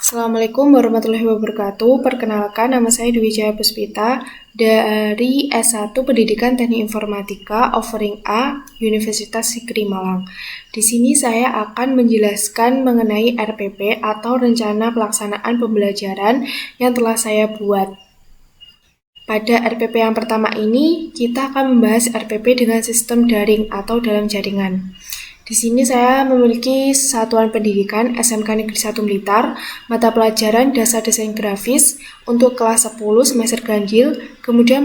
Assalamualaikum warahmatullahi wabarakatuh. Perkenalkan, nama saya Dwi Jaya Puspita dari S1 Pendidikan Teknik Informatika Offering A Universitas Sigri Malang. Di sini saya akan menjelaskan mengenai RPP atau Rencana Pelaksanaan Pembelajaran yang telah saya buat. Pada RPP yang pertama ini, kita akan membahas RPP dengan sistem daring atau dalam jaringan. Di sini saya memiliki satuan pendidikan SMK Negeri 1 Blitar, mata pelajaran dasar desain grafis untuk kelas 10 semester ganjil, kemudian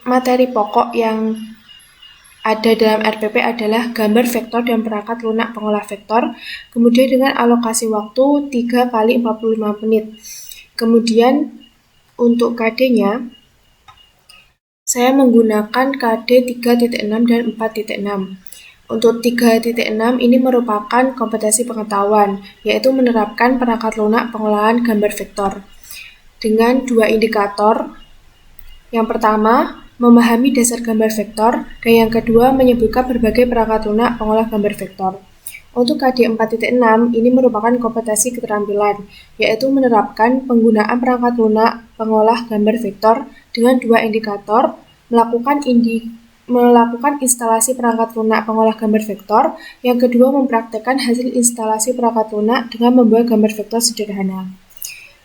materi pokok yang ada dalam RPP adalah gambar vektor dan perangkat lunak pengolah vektor, kemudian dengan alokasi waktu 3 kali 45 menit. Kemudian untuk KD-nya, saya menggunakan KD 3.6 dan 4.6. Untuk 3.6 ini merupakan kompetensi pengetahuan, yaitu menerapkan perangkat lunak pengolahan gambar vektor dengan dua indikator. Yang pertama, memahami dasar gambar vektor, dan yang kedua, menyebutkan berbagai perangkat lunak pengolah gambar vektor. Untuk KD 4.6 ini merupakan kompetensi keterampilan, yaitu menerapkan penggunaan perangkat lunak pengolah gambar vektor dengan dua indikator, melakukan instalasi perangkat lunak pengolah gambar vektor. Yang kedua, mempraktekkan hasil instalasi perangkat lunak dengan membuat gambar vektor sederhana.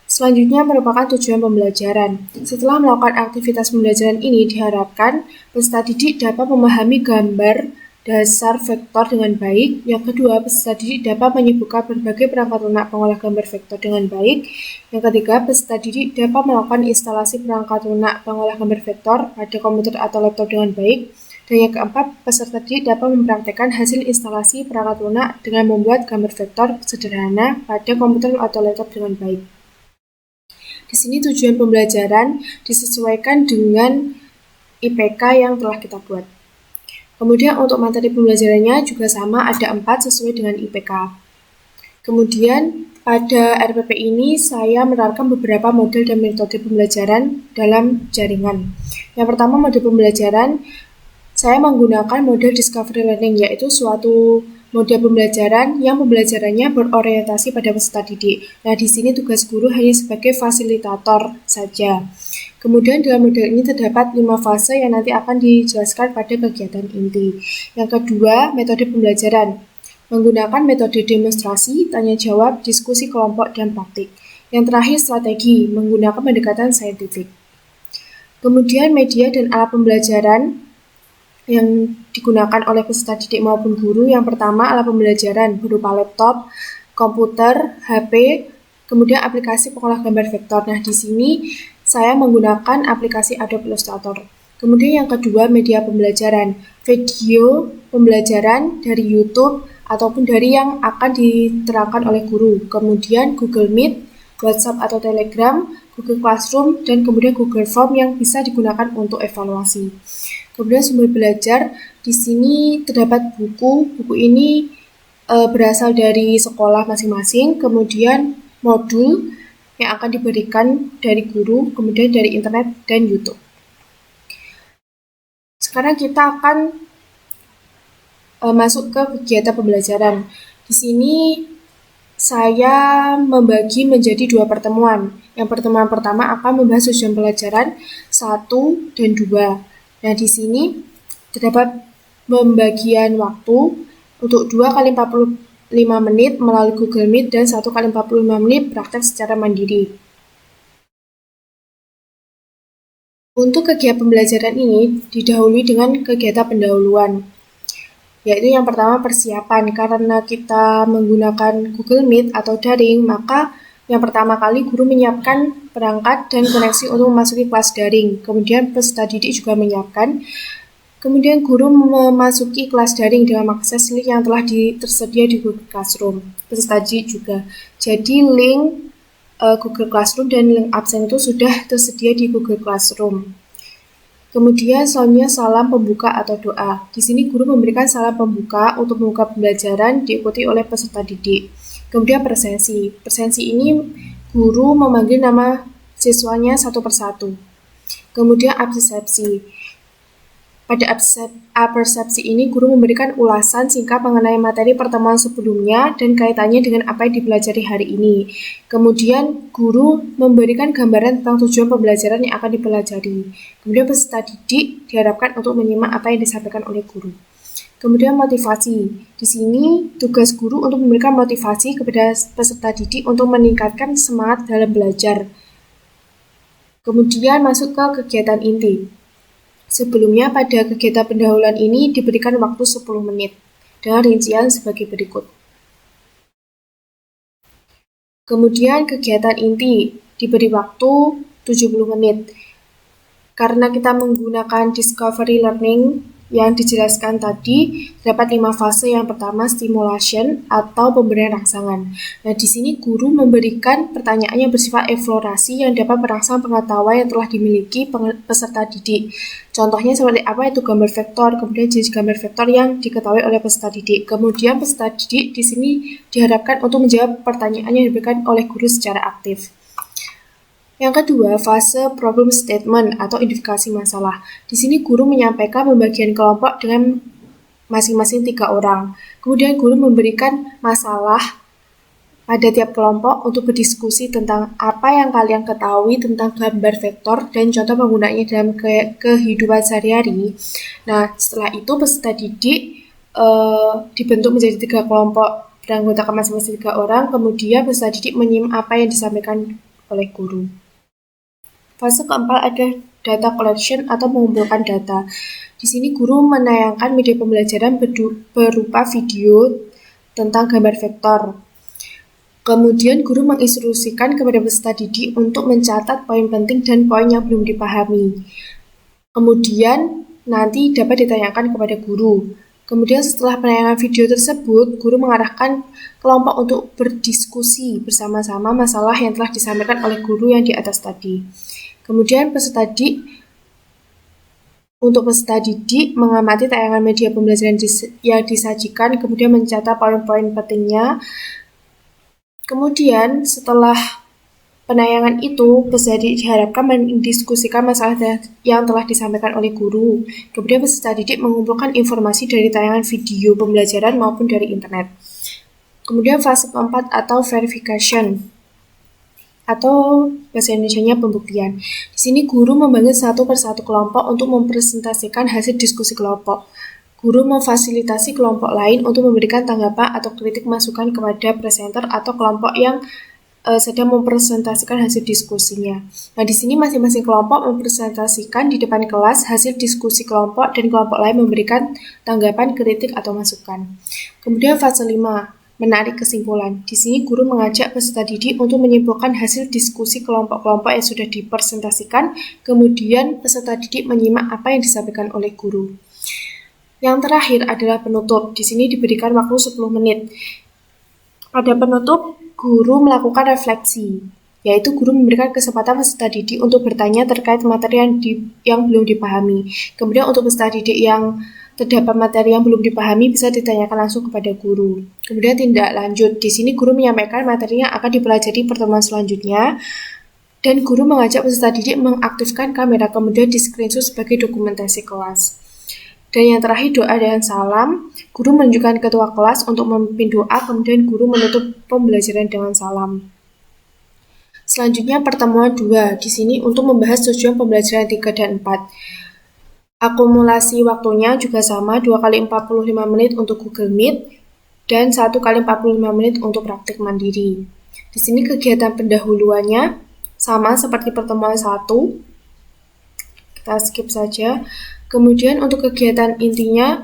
Selanjutnya merupakan tujuan pembelajaran. Setelah melakukan aktivitas pembelajaran ini, diharapkan peserta didik dapat memahami gambar dasar vektor dengan baik. Yang kedua, peserta didik dapat menyebutkan berbagai perangkat lunak pengolah gambar vektor dengan baik. Yang ketiga, peserta didik dapat melakukan instalasi perangkat lunak pengolah gambar vektor pada komputer atau laptop dengan baik. Dan yang keempat, peserta didik dapat mempraktekkan hasil instalasi perangkat lunak dengan membuat gambar vektor sederhana pada komputer atau laptop dengan baik. Di sini tujuan pembelajaran disesuaikan dengan IPK yang telah kita buat. Kemudian untuk materi pembelajarannya juga sama, ada 4 sesuai dengan IPK. Kemudian pada RPP ini saya menerapkan beberapa model dan metode pembelajaran dalam jaringan. Yang pertama, model pembelajaran, saya menggunakan model discovery learning, yaitu suatu model pembelajaran yang pembelajarannya berorientasi pada peserta didik. Nah, di sini tugas guru hanya sebagai fasilitator saja. Kemudian dalam model ini terdapat 5 fase yang nanti akan dijelaskan pada kegiatan inti. Yang kedua, metode pembelajaran. Menggunakan metode demonstrasi, tanya jawab, diskusi kelompok, dan praktik. Yang terakhir, strategi, menggunakan pendekatan saintifik. Kemudian media dan alat pembelajaran yang digunakan oleh peserta didik maupun guru. Yang pertama, alat pembelajaran berupa laptop, komputer, HP, kemudian aplikasi pengolah gambar vektor. Nah, di sini saya menggunakan aplikasi Adobe Illustrator. Kemudian yang kedua, media pembelajaran, video pembelajaran dari YouTube ataupun dari yang akan diterangkan oleh guru. Kemudian Google Meet, WhatsApp atau Telegram, Google Classroom, dan kemudian Google Form yang bisa digunakan untuk evaluasi. Kemudian sumber belajar, di sini terdapat buku. Buku ini berasal dari sekolah masing-masing, kemudian modul yang akan diberikan dari guru, kemudian dari internet dan YouTube. Sekarang kita akan masuk ke kegiatan pembelajaran. Di sini saya membagi menjadi 2 pertemuan. Yang pertemuan pertama akan membahas tujuan pelajaran 1 dan 2. Nah, di sini terdapat pembagian waktu untuk 2 kali 45 menit melalui Google Meet dan 1 kali 45 menit praktek secara mandiri. Untuk kegiatan pembelajaran ini didahului dengan kegiatan pendahuluan, yaitu yang pertama persiapan. Karena kita menggunakan Google Meet atau daring, maka yang pertama kali guru menyiapkan perangkat dan koneksi untuk memasuki kelas daring. Kemudian peserta didik juga menyiapkan. Kemudian guru memasuki kelas daring dengan mengakses link yang telah tersedia di Google Classroom. Peserta didik juga. Jadi link Google Classroom dan link absen itu sudah tersedia di Google Classroom. Kemudian selanjutnya salam pembuka atau doa. Di sini guru memberikan salam pembuka untuk membuka pembelajaran diikuti oleh peserta didik. Kemudian presensi. Presensi ini guru memanggil nama siswanya satu persatu. Kemudian absepsi. Pada apersepsi ini, guru memberikan ulasan singkat mengenai materi pertemuan sebelumnya dan kaitannya dengan apa yang dipelajari hari ini. Kemudian, guru memberikan gambaran tentang tujuan pembelajaran yang akan dipelajari. Kemudian, peserta didik diharapkan untuk menyimak apa yang disampaikan oleh guru. Kemudian, motivasi. Di sini, tugas guru untuk memberikan motivasi kepada peserta didik untuk meningkatkan semangat dalam belajar. Kemudian, masuk ke kegiatan inti. Sebelumnya, pada kegiatan pendahuluan ini diberikan waktu 10 menit, dengan rincian sebagai berikut. Kemudian, kegiatan inti diberi waktu 70 menit. Karena kita menggunakan discovery learning yang dijelaskan tadi, terdapat 5 fase. Yang pertama, stimulation atau pemberian rangsangan. Nah, di sini guru memberikan pertanyaan yang bersifat eksplorasi yang dapat merangsang pengetahuan yang telah dimiliki peserta didik. Contohnya seperti apa itu gambar vektor, kemudian jenis gambar vektor yang diketahui oleh peserta didik. Kemudian peserta didik di sini diharapkan untuk menjawab pertanyaan yang diberikan oleh guru secara aktif. Yang kedua, fase problem statement atau identifikasi masalah. Di sini guru menyampaikan pembagian kelompok dengan masing-masing 3 orang. Kemudian guru memberikan masalah pada tiap kelompok untuk berdiskusi tentang apa yang kalian ketahui tentang gambar vektor dan contoh penggunaannya dalam kehidupan sehari-hari. Nah, setelah itu peserta didik dibentuk menjadi 3 kelompok beranggotakan masing-masing 3 orang. Kemudian peserta didik menyimak apa yang disampaikan oleh guru. Fase keempat ada data collection atau mengumpulkan data. Di sini guru menayangkan media pembelajaran berupa video tentang gambar vektor. Kemudian guru menginstruksikan kepada peserta didik untuk mencatat poin penting dan poin yang belum dipahami. Kemudian nanti dapat ditanyakan kepada guru. Kemudian setelah penayangan video tersebut, guru mengarahkan kelompok untuk berdiskusi bersama-sama masalah yang telah disampaikan oleh guru yang di atas tadi. Kemudian peserta didik mengamati tayangan media pembelajaran yang disajikan, kemudian mencatat poin-poin pentingnya. Kemudian setelah penayangan itu, peserta didik diharapkan mendiskusikan masalah yang telah disampaikan oleh guru. Kemudian peserta didik mengumpulkan informasi dari tayangan video pembelajaran maupun dari internet. Kemudian fase keempat atau verification atau bahasa Indonesianya pembuktian. Di sini guru membangun satu persatu kelompok untuk mempresentasikan hasil diskusi kelompok. Guru memfasilitasi kelompok lain untuk memberikan tanggapan atau kritik masukan kepada presenter atau kelompok yang sedang mempresentasikan hasil diskusinya. Nah, di sini masing-masing kelompok mempresentasikan di depan kelas hasil diskusi kelompok dan kelompok lain memberikan tanggapan, kritik, atau masukan. Kemudian fase 5. Menarik kesimpulan. Di sini guru mengajak peserta didik untuk menyimpulkan hasil diskusi kelompok-kelompok yang sudah dipresentasikan, kemudian peserta didik menyimak apa yang disampaikan oleh guru. Yang terakhir adalah penutup. Di sini diberikan waktu 10 menit. Pada penutup, guru melakukan refleksi, yaitu guru memberikan kesempatan peserta didik untuk bertanya terkait materi yang belum dipahami. Kemudian untuk peserta didik yang terdapat materi yang belum dipahami bisa ditanyakan langsung kepada guru. Kemudian tindak lanjut. Di sini guru menyampaikan materi yang akan dipelajari pertemuan selanjutnya dan guru mengajak peserta didik mengaktifkan kamera kemudian di-screenshot sebagai dokumentasi kelas. Dan yang terakhir doa dan salam. Guru menunjukkan ketua kelas untuk memimpin doa, kemudian guru menutup pembelajaran dengan salam. Selanjutnya pertemuan 2. Di sini untuk membahas tujuan pembelajaran 3 dan 4. Akumulasi waktunya juga sama, 2 kali 45 menit untuk Google Meet dan 1 kali 45 menit untuk praktik mandiri. Di sini kegiatan pendahuluannya sama seperti pertemuan 1. Kita skip saja. Kemudian untuk kegiatan intinya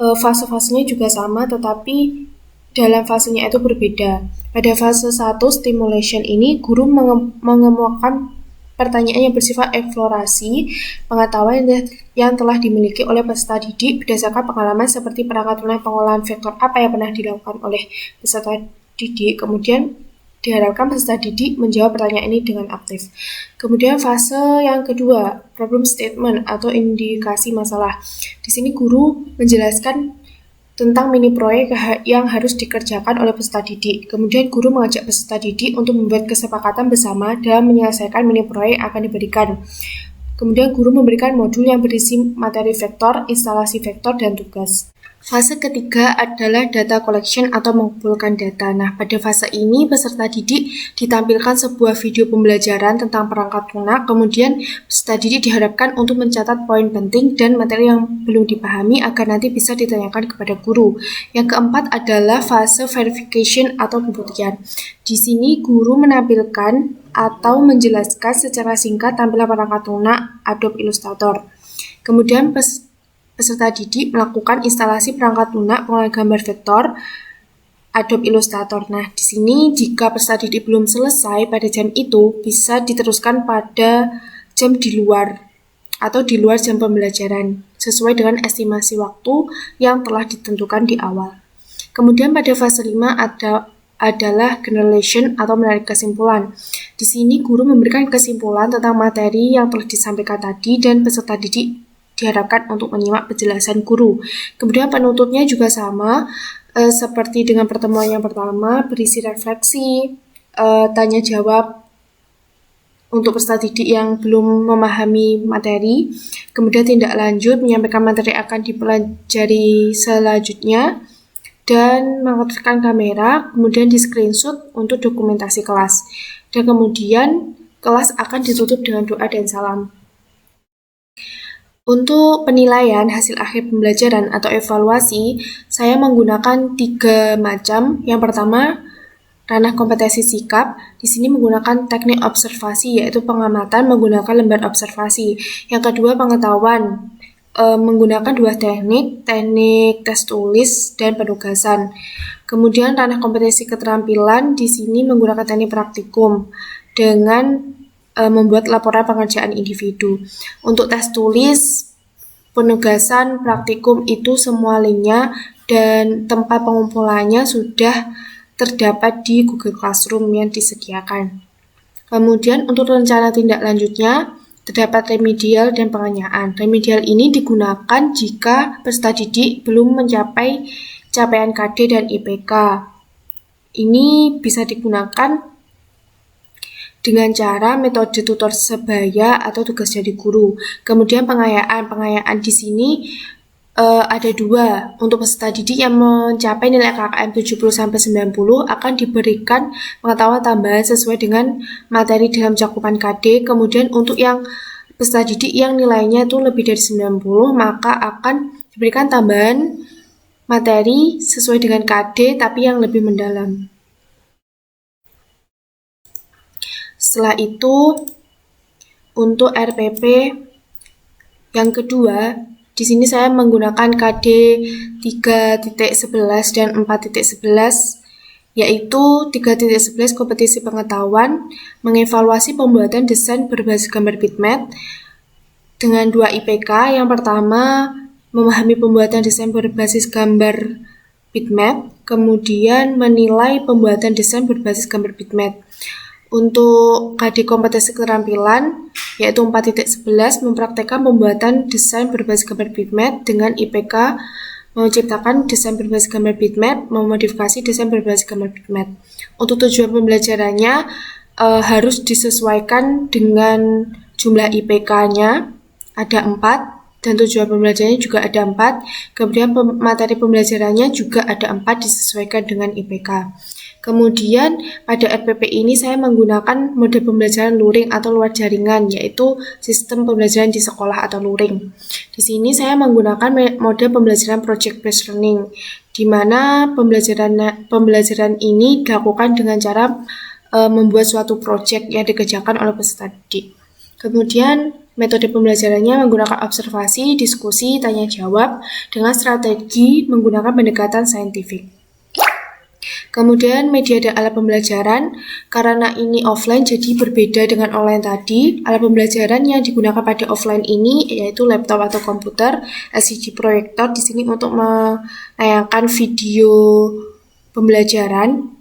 fase-fasenya juga sama, tetapi dalam fasenya itu berbeda. Pada fase 1 stimulation ini guru mengemukakan pertanyaan yang bersifat eksplorasi pengetahuan yang telah dimiliki oleh peserta didik berdasarkan pengalaman seperti perangkat lunak pengolahan vektor apa yang pernah dilakukan oleh peserta didik. Kemudian diharapkan peserta didik menjawab pertanyaan ini dengan aktif. Kemudian fase yang kedua, problem statement atau indikasi masalah. Di sini guru menjelaskan tentang mini proyek yang harus dikerjakan oleh peserta didik. Kemudian guru mengajak peserta didik untuk membuat kesepakatan bersama dalam menyelesaikan mini proyek yang akan diberikan. Kemudian guru memberikan modul yang berisi materi vektor, instalasi vektor, dan tugas. Fase ketiga adalah data collection atau mengumpulkan data. Nah, pada fase ini peserta didik ditampilkan sebuah video pembelajaran tentang perangkat lunak, kemudian peserta didik diharapkan untuk mencatat poin penting dan materi yang belum dipahami agar nanti bisa ditanyakan kepada guru. Yang keempat adalah fase verification atau pembuktian. Di sini guru menampilkan atau menjelaskan secara singkat tampilan perangkat lunak Adobe Illustrator. Kemudian peserta didik melakukan instalasi perangkat lunak pengolahan gambar vektor Adobe Illustrator. Nah, di sini jika peserta didik belum selesai pada jam itu, bisa diteruskan pada jam di luar atau di luar jam pembelajaran, sesuai dengan estimasi waktu yang telah ditentukan di awal. Kemudian pada fase 5 adalah generation atau menarik kesimpulan. Di sini guru memberikan kesimpulan tentang materi yang telah disampaikan tadi dan peserta didik diharapkan untuk menyimak penjelasan guru. Kemudian penutupnya juga sama, seperti dengan pertemuan yang pertama, berisi refleksi, tanya jawab untuk peserta didik yang belum memahami materi. Kemudian tindak lanjut, menyampaikan materi akan dipelajari selanjutnya, dan mengaktifkan kamera, kemudian di screenshot untuk dokumentasi kelas. Dan kemudian kelas akan ditutup dengan doa dan salam. Untuk penilaian hasil akhir pembelajaran atau evaluasi, saya menggunakan 3 macam. Yang pertama, ranah kompetensi sikap. Di sini menggunakan teknik observasi, yaitu pengamatan menggunakan lembar observasi. Yang kedua, pengetahuan, menggunakan 2 teknik tes tulis dan penugasan. Kemudian ranah kompetensi keterampilan, di sini menggunakan teknik praktikum dengan membuat laporan pengerjaan individu. Untuk tes tulis, penugasan, praktikum itu semua linknya dan tempat pengumpulannya sudah terdapat di Google Classroom yang disediakan. Kemudian untuk rencana tindak lanjutnya, terdapat remedial dan penganiayaan. Remedial ini digunakan jika peserta didik belum mencapai capaian KD dan IPK. Ini bisa digunakan dengan cara metode tutor sebaya atau tugas jadi guru. Kemudian pengayaan di sini ada 2. Untuk peserta didik yang mencapai nilai KKM 70-90 akan diberikan pengetahuan tambahan sesuai dengan materi dalam cakupan KD. Kemudian untuk yang peserta didik yang nilainya itu lebih dari 90, maka akan diberikan tambahan materi sesuai dengan KD tapi yang lebih mendalam. Setelah itu, untuk RPP yang kedua, di sini saya menggunakan KD 3.11 dan 4.11, yaitu 3.11 kompetisi pengetahuan, mengevaluasi pembuatan desain berbasis gambar bitmap dengan 2 IPK. Yang pertama, memahami pembuatan desain berbasis gambar bitmap, kemudian menilai pembuatan desain berbasis gambar bitmap. Untuk KD kompetensi keterampilan, yaitu 4.11, mempraktekkan pembuatan desain berbasis gambar bitmap dengan IPK, menciptakan desain berbasis gambar bitmap, memodifikasi desain berbasis gambar bitmap. Untuk tujuan pembelajarannya harus disesuaikan dengan jumlah IPK-nya, ada 4, dan tujuan pembelajarannya juga ada 4, kemudian materi pembelajarannya juga ada 4 disesuaikan dengan IPK. Kemudian pada RPP ini saya menggunakan mode pembelajaran luring atau luar jaringan, yaitu sistem pembelajaran di sekolah atau luring. Di sini saya menggunakan mode pembelajaran project based learning, di mana pembelajaran ini dilakukan dengan cara membuat suatu project yang dikerjakan oleh peserta didik. Kemudian metode pembelajarannya menggunakan observasi, diskusi, tanya jawab dengan strategi menggunakan pendekatan saintifik. Kemudian media dan alat pembelajaran, karena ini offline jadi berbeda dengan online tadi. Alat pembelajaran yang digunakan pada offline ini yaitu laptop atau komputer, LCD proyektor di sini untuk menayangkan video pembelajaran.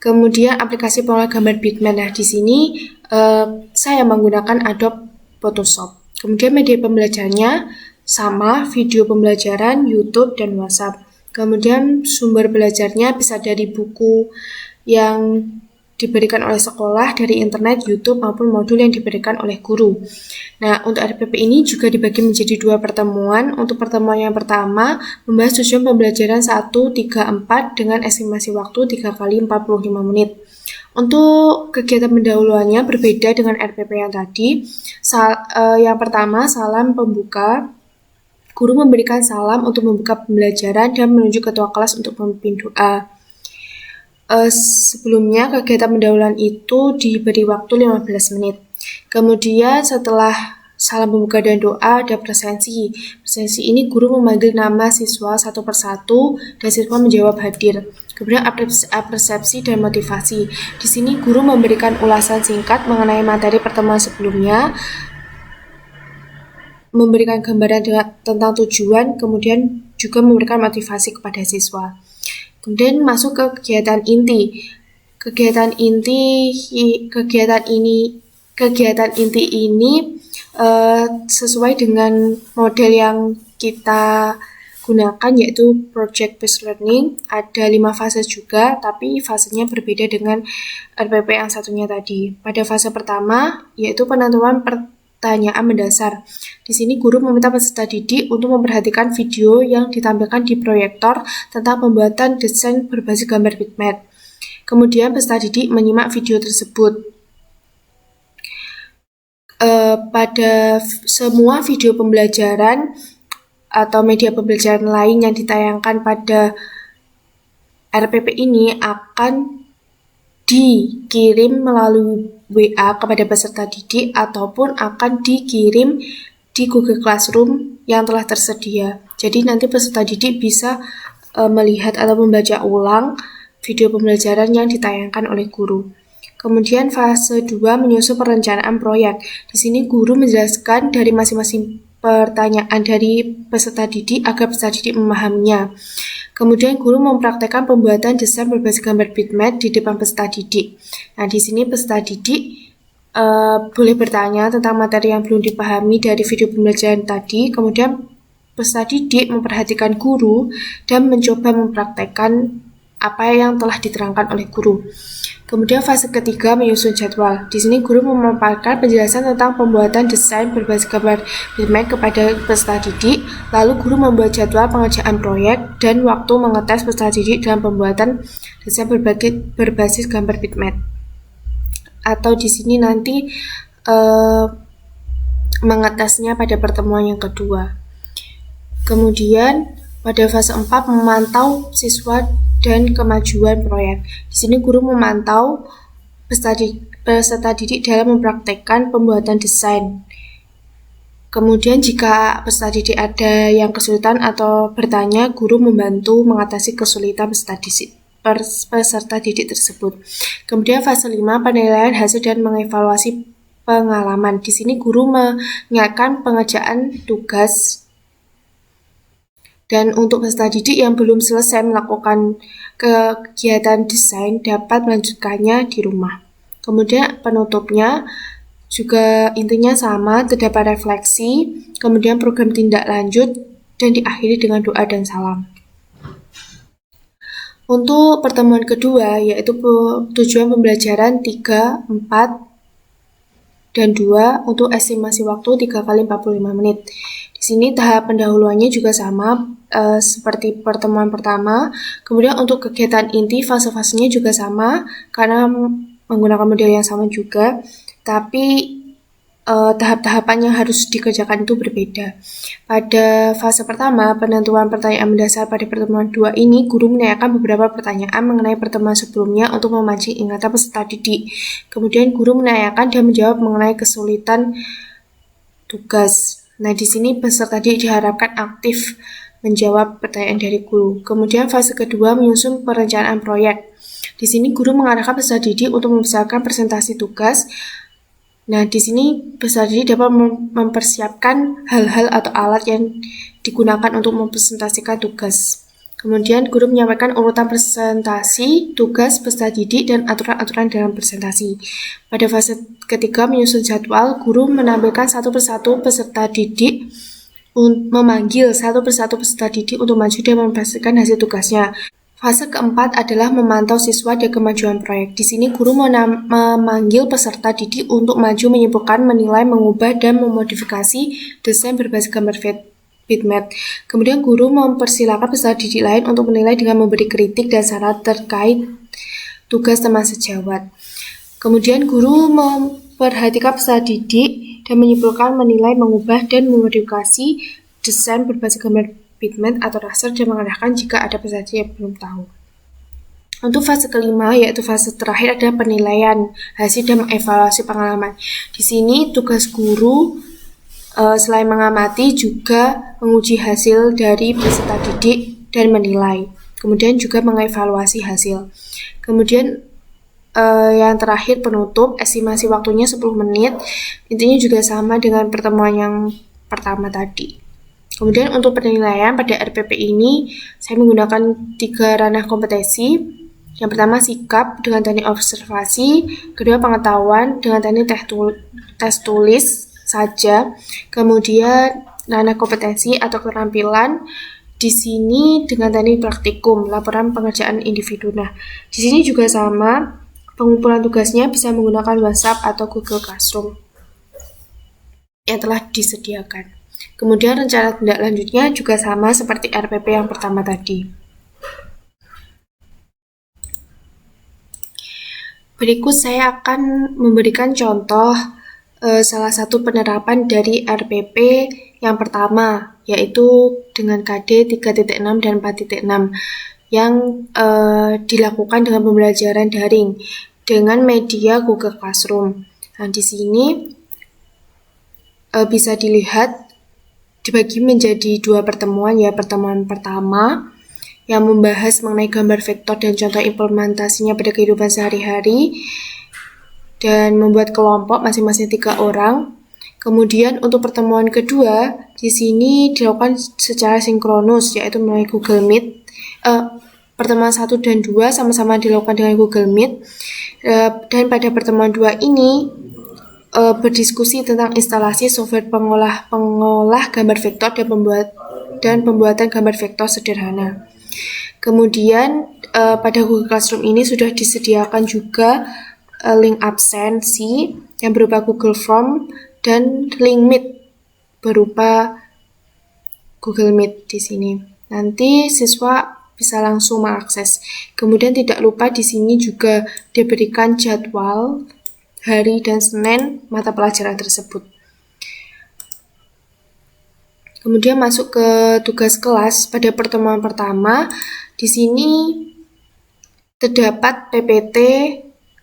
Kemudian aplikasi pengolah gambar bitmap. Nah, di sini saya menggunakan Adobe Photoshop. Kemudian media pembelajarannya sama, video pembelajaran, YouTube dan WhatsApp. Kemudian sumber belajarnya bisa dari buku yang diberikan oleh sekolah dari internet, YouTube, maupun modul yang diberikan oleh guru. Nah, untuk RPP ini juga dibagi menjadi 2 pertemuan. Untuk pertemuan yang pertama, membahas tujuan pembelajaran 1, 3, 4 dengan estimasi waktu 3 kali 45 menit. Untuk kegiatan pendahuluannya berbeda dengan RPP yang tadi. Yang pertama, salam pembuka. Guru memberikan salam untuk membuka pembelajaran dan menunjuk ketua kelas untuk memimpin doa. Sebelumnya kegiatan pendahuluan itu diberi waktu 15 menit. Kemudian setelah salam pembuka dan doa ada presensi. Presensi ini guru memanggil nama siswa satu persatu dan siswa menjawab hadir. Kemudian persepsi dan motivasi. Di sini guru memberikan ulasan singkat mengenai materi pertemuan sebelumnya, memberikan gambaran tentang tujuan, kemudian juga memberikan motivasi kepada siswa. Kemudian masuk ke kegiatan inti. Kegiatan inti ini sesuai dengan model yang kita gunakan, yaitu project based learning. Ada 5 fase juga, tapi fasenya berbeda dengan RPP yang satunya tadi. Pada fase pertama, yaitu penentuan pertanyaan mendasar. Di sini guru meminta peserta didik untuk memperhatikan video yang ditampilkan di proyektor tentang pembuatan desain berbasis gambar bitmap. Kemudian peserta didik menyimak video tersebut. Pada semua video pembelajaran atau media pembelajaran lain yang ditayangkan pada RPP ini akan dikirim melalui WA kepada peserta didik ataupun akan dikirim di Google Classroom yang telah tersedia. Jadi nanti peserta didik bisa melihat atau membaca ulang video pembelajaran yang ditayangkan oleh guru. Kemudian fase 2 menyusun perencanaan proyek. Di sini guru menjelaskan dari masing-masing pertanyaan dari peserta didik agar peserta didik memahaminya. Kemudian guru mempraktekkan pembuatan desain berbasis gambar bitmap di depan peserta didik. Nah, di sini peserta didik boleh bertanya tentang materi yang belum dipahami dari video pembelajaran tadi. Kemudian peserta didik memperhatikan guru dan mencoba mempraktekkan apa yang telah diterangkan oleh guru. Kemudian fase ketiga menyusun jadwal. Di sini guru memaparkan penjelasan tentang pembuatan desain berbasis gambar bitmap kepada peserta didik, lalu guru membuat jadwal pengerjaan proyek dan waktu mengetes peserta didik dalam pembuatan desain berbasis gambar bitmap. Atau di sini nanti mengetesnya pada pertemuan yang kedua. Kemudian pada fase 4 memantau siswa dan kemajuan proyek. Di sini guru memantau peserta didik dalam mempraktekkan pembuatan desain. Kemudian jika peserta didik ada yang kesulitan atau bertanya, guru membantu mengatasi kesulitan peserta didik tersebut. Kemudian fase 5 penilaian hasil dan mengevaluasi pengalaman. Di sini guru mengingatkan pengerjaan tugas. Dan untuk peserta didik yang belum selesai melakukan kegiatan desain dapat melanjutkannya di rumah. Kemudian penutupnya juga intinya sama, terdapat refleksi, kemudian program tindak lanjut, dan diakhiri dengan doa dan salam. Untuk pertemuan kedua, yaitu tujuan pembelajaran 3, 4, dan 2 untuk estimasi waktu 3 kali 45 menit. Di sini tahap pendahuluannya juga sama seperti pertemuan pertama. Kemudian untuk kegiatan inti fase-fasenya juga sama karena menggunakan model yang sama juga, tapi tahap-tahapan yang harus dikerjakan itu berbeda. Pada fase pertama, penentuan pertanyaan mendasar pada pertemuan 2 ini, guru menanyakan beberapa pertanyaan mengenai pertemuan sebelumnya untuk memancing ingatan peserta didik. Kemudian guru menanyakan dan menjawab mengenai kesulitan tugas. Nah, di sini peserta didik diharapkan aktif menjawab pertanyaan dari guru. Kemudian fase kedua menyusun perencanaan proyek. Di sini guru mengarahkan peserta didik untuk membesarkan presentasi tugas. Nah, di sini peserta didik dapat mempersiapkan hal-hal atau alat yang digunakan untuk mempresentasikan tugas. Kemudian guru menyampaikan urutan presentasi, tugas peserta didik, dan aturan-aturan dalam presentasi. Pada fase ketiga menyusun jadwal, guru menampilkan satu persatu peserta didik, memanggil satu persatu peserta didik untuk maju dan mempresentasikan hasil tugasnya. Fase keempat adalah memantau siswa dan kemajuan proyek. Di sini guru memanggil peserta didik untuk maju menyimpulkan, menilai, mengubah, dan memodifikasi desain berbasis gambar bitmap. Kemudian guru mempersilakan peserta didik lain untuk menilai dengan memberi kritik dan saran terkait tugas teman sejawat. Kemudian guru memperhatikan peserta didik dan menyimpulkan, menilai, mengubah, dan memodifikasi desain berbasis gambar bitmap atau raster dan mengarahkan jika ada peserta yang belum tahu. Untuk fase kelima, yaitu fase terakhir, adalah penilaian hasil dan mengevaluasi pengalaman. Di sini tugas guru selain mengamati juga menguji hasil dari peserta didik dan menilai. Kemudian juga mengevaluasi hasil. Kemudian yang terakhir penutup, estimasi waktunya 10 menit. Intinya juga sama dengan pertemuan yang pertama tadi. Kemudian untuk penilaian pada RPP ini, saya menggunakan 3 ranah kompetensi. Yang pertama sikap dengan teknik observasi, kedua pengetahuan dengan teknik tes tulis saja, kemudian ranah kompetensi atau keterampilan di sini dengan teknik praktikum, laporan pengerjaan individu. Nah, di sini juga sama, pengumpulan tugasnya bisa menggunakan WhatsApp atau Google Classroom yang telah disediakan. Kemudian rencana tindak lanjutnya juga sama seperti RPP yang pertama tadi. Berikut saya akan memberikan contoh salah satu penerapan dari RPP yang pertama, yaitu dengan KD 3.6 dan 4.6 yang dilakukan dengan pembelajaran daring dengan media Google Classroom. Nah, di sini bisa dilihat dibagi menjadi 2 pertemuan, ya. Pertemuan pertama yang membahas mengenai gambar vektor dan contoh implementasinya pada kehidupan sehari-hari dan membuat kelompok masing-masing 3 orang. Kemudian untuk pertemuan kedua di sini dilakukan secara sinkronus, yaitu melalui Google Meet. Pertemuan 1 dan 2 sama-sama dilakukan dengan Google Meet. Dan pada pertemuan 2 ini berdiskusi tentang instalasi software pengolah gambar vektor dan pembuatan gambar vektor sederhana. Kemudian pada Google Classroom ini sudah disediakan juga link absensi yang berupa Google Form dan link Meet berupa Google Meet di sini. Nanti siswa bisa langsung mengakses. Kemudian tidak lupa di sini juga diberikan jadwal hari dan Senin mata pelajaran tersebut. Kemudian masuk ke tugas kelas pada pertemuan pertama. Di sini terdapat PPT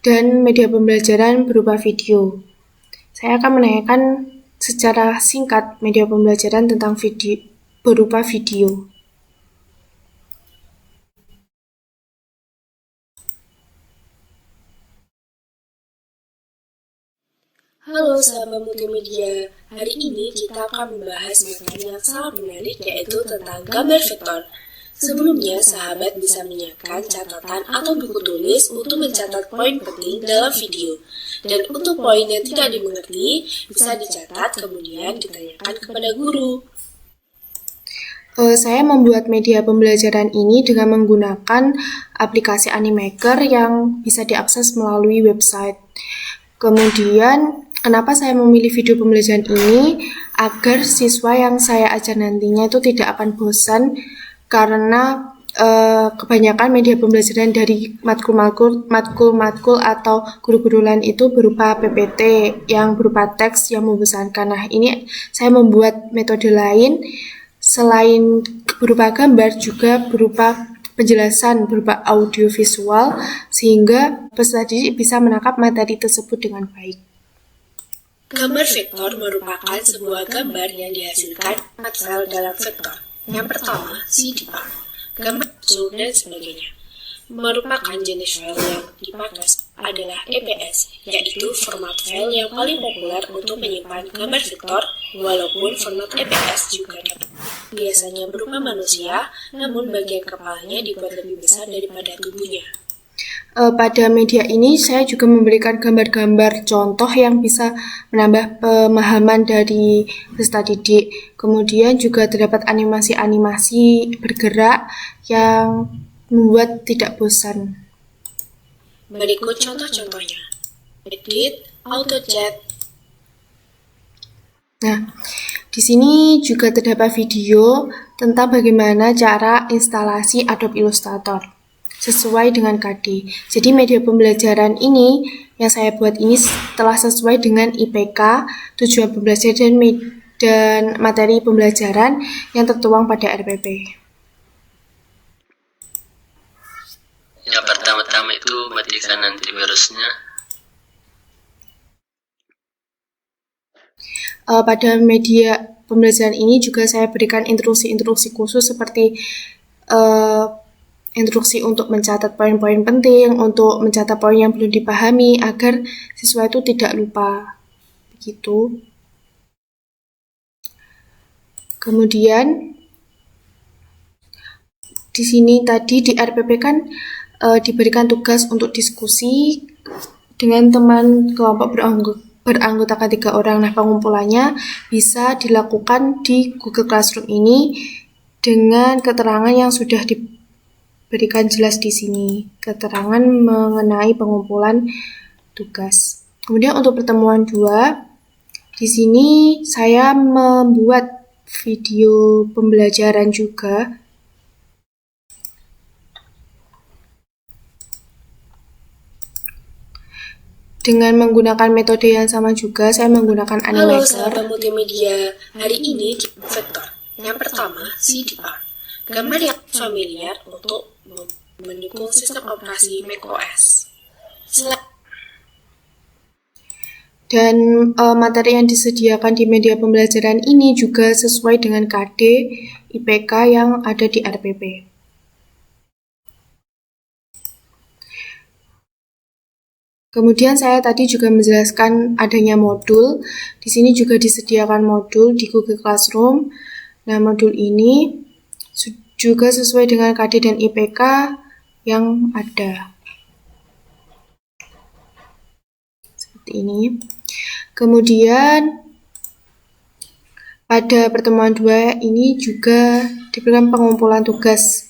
dan media pembelajaran berupa video. Saya akan menanyakan secara singkat media pembelajaran tentang video berupa video. Halo sahabat multimedia, hari ini kita akan membahas materi yang sangat menarik yaitu tentang gambar vektor. Sebelumnya, sahabat bisa menyiapkan catatan atau buku tulis untuk mencatat poin penting dalam video. Dan untuk poin yang tidak dimengerti, bisa dicatat kemudian ditanyakan kepada guru. Saya membuat media pembelajaran ini dengan menggunakan aplikasi Animaker yang bisa diakses melalui website. Kemudian kenapa saya memilih video pembelajaran ini? Agar siswa yang saya ajar nantinya itu tidak akan bosan, karena kebanyakan media pembelajaran dari matkul atau guru-guru lain itu berupa PPT yang berupa teks yang membosankan. Nah, ini saya membuat metode lain selain berupa gambar juga berupa penjelasan berupa audio visual sehingga peserta didik bisa menangkap materi tersebut dengan baik. Gambar vektor merupakan sebuah gambar yang dihasilkan 4 file dalam vektor. Yang pertama, CDPA, gambar zoom dan sebagainya. Merupakan jenis file yang dipakai adalah EPS, yaitu format file yang paling populer untuk menyimpan gambar vektor, walaupun format EPS juga dapat. Biasanya berupa manusia, namun bagian kepalanya dibuat lebih besar daripada tubuhnya. Pada media ini saya juga memberikan gambar-gambar contoh yang bisa menambah pemahaman dari peserta didik. Kemudian juga terdapat animasi-animasi bergerak yang membuat tidak bosan. Berikut contoh-contohnya. Edit, AutoCAD. Nah, di sini juga terdapat video tentang bagaimana cara instalasi Adobe Illustrator sesuai dengan KD. Jadi media pembelajaran ini yang saya buat ini telah sesuai dengan IPK, tujuan pembelajaran dan materi pembelajaran yang tertuang pada RPP. Yang pertama-tama itu matikan antivirusnya. Pada media pembelajaran ini juga saya berikan instruksi-instruksi khusus seperti instruksi untuk mencatat poin-poin penting, untuk mencatat poin yang belum dipahami agar siswa itu tidak lupa. Begitu. Kemudian di sini tadi di RPP kan diberikan tugas untuk diskusi dengan teman kelompok beranggotakan 3 orang. Nah, pengumpulannya bisa dilakukan di Google Classroom ini dengan keterangan yang sudah diberikan jelas di sini, keterangan mengenai pengumpulan tugas. Kemudian untuk pertemuan 2, di sini saya membuat video pembelajaran juga. Dengan menggunakan metode yang sama juga, saya menggunakan Halo Animator. sahabat multimedia, hari ini vektor. Yang pertama, CDR. Gambar yang familiar untuk mendukung sistem operasi macOS. Dan materi yang disediakan di media pembelajaran ini juga sesuai dengan KD IPK yang ada di RPP. Kemudian saya tadi juga menjelaskan adanya modul. Di sini juga disediakan modul di Google Classroom. Nah, modul ini juga sesuai dengan KD dan IPK yang ada. Seperti ini. Kemudian pada pertemuan 2 ini juga diberikan pengumpulan tugas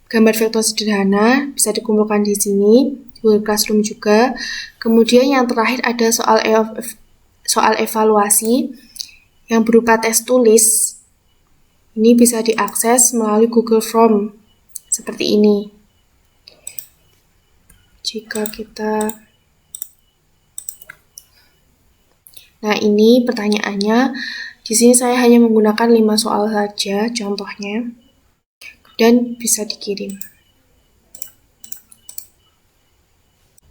gambar vektor sederhana, bisa dikumpulkan di sini. Google Classroom juga. Kemudian yang terakhir ada soal evaluasi yang berupa tes tulis. Ini bisa diakses melalui Google Form seperti ini. Nah, ini pertanyaannya. Di sini saya hanya menggunakan 5 soal saja contohnya dan bisa dikirim.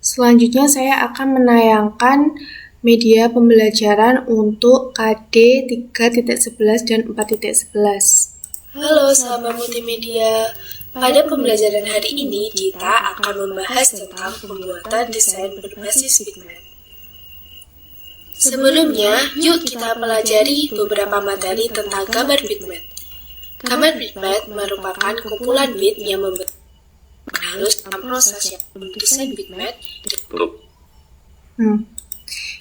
Selanjutnya saya akan menayangkan media pembelajaran untuk KD 3.11 dan 4.11. Halo sahabat multimedia, pada pembelajaran hari ini kita akan membahas tentang pembuatan desain berbasis bitmap. Sebelumnya, yuk kita pelajari beberapa materi tentang gambar bitmap. Gambar bitmap merupakan kumpulan bit yang membentuk halus dalam proses yang mendesain bitmap.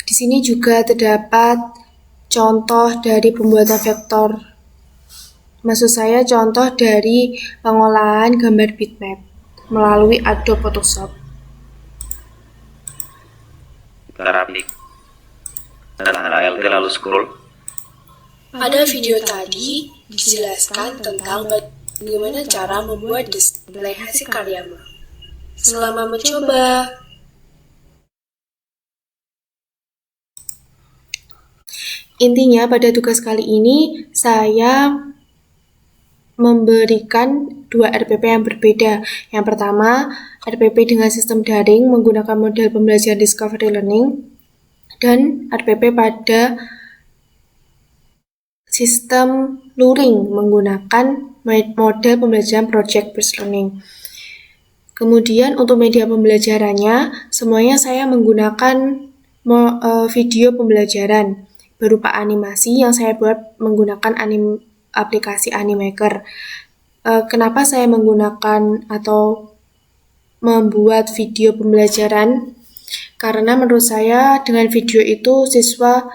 Di sini juga terdapat contoh dari pembuatan vektor. Maksud saya contoh dari pengolahan gambar bitmap melalui Adobe Photoshop. Grafik. Setelah ALT lalu scroll. Pada video tadi dijelaskan tentang bagaimana cara membuat display hasil karyamu. Selamat mencoba. Intinya pada tugas kali ini saya memberikan 2 RPP yang berbeda. Yang pertama, RPP dengan sistem daring menggunakan model pembelajaran Discovery Learning dan RPP pada sistem luring menggunakan model pembelajaran Project Based Learning. Kemudian untuk media pembelajarannya, semuanya saya menggunakan video pembelajaran berupa animasi yang saya buat menggunakan aplikasi Animaker. Kenapa saya menggunakan atau membuat video pembelajaran? Karena menurut saya dengan video itu siswa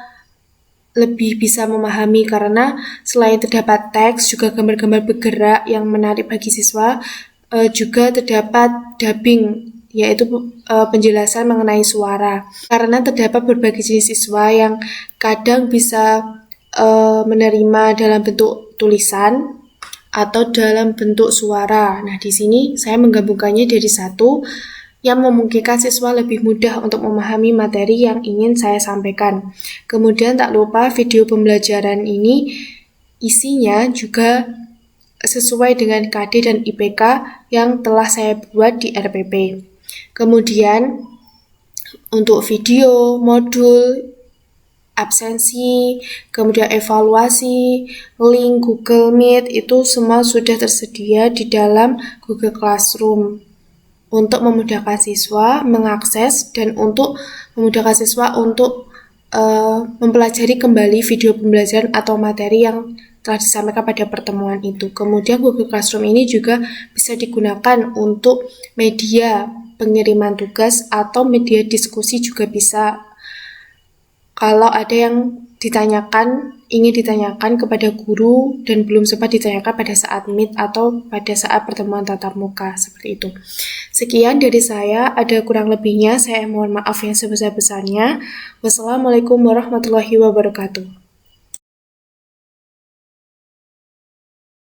lebih bisa memahami karena selain terdapat teks juga gambar-gambar bergerak yang menarik bagi siswa. juga terdapat dubbing, yaitu penjelasan mengenai suara. Karena terdapat berbagai jenis siswa yang kadang bisa menerima dalam bentuk tulisan atau dalam bentuk suara. Nah, di sini saya menggabungkannya jadi satu yang memungkinkan siswa lebih mudah untuk memahami materi yang ingin saya sampaikan. Kemudian tak lupa video pembelajaran ini isinya juga sesuai dengan KD dan IPK yang telah saya buat di RPP. Kemudian untuk video, modul, absensi, kemudian evaluasi, link Google Meet itu semua sudah tersedia di dalam Google Classroom untuk memudahkan siswa mengakses dan untuk memudahkan siswa untuk mempelajari kembali video pembelajaran atau materi yang telah disampaikan pada pertemuan itu. Kemudian Google Classroom ini juga bisa digunakan untuk media pengiriman tugas atau media diskusi juga bisa. Kalau ada yang ingin ditanyakan kepada guru dan belum sempat ditanyakan pada saat Meet atau pada saat pertemuan tatap muka, seperti itu. Sekian dari saya, ada kurang lebihnya saya mohon maaf yang sebesar-besarnya. Wassalamualaikum warahmatullahi wabarakatuh.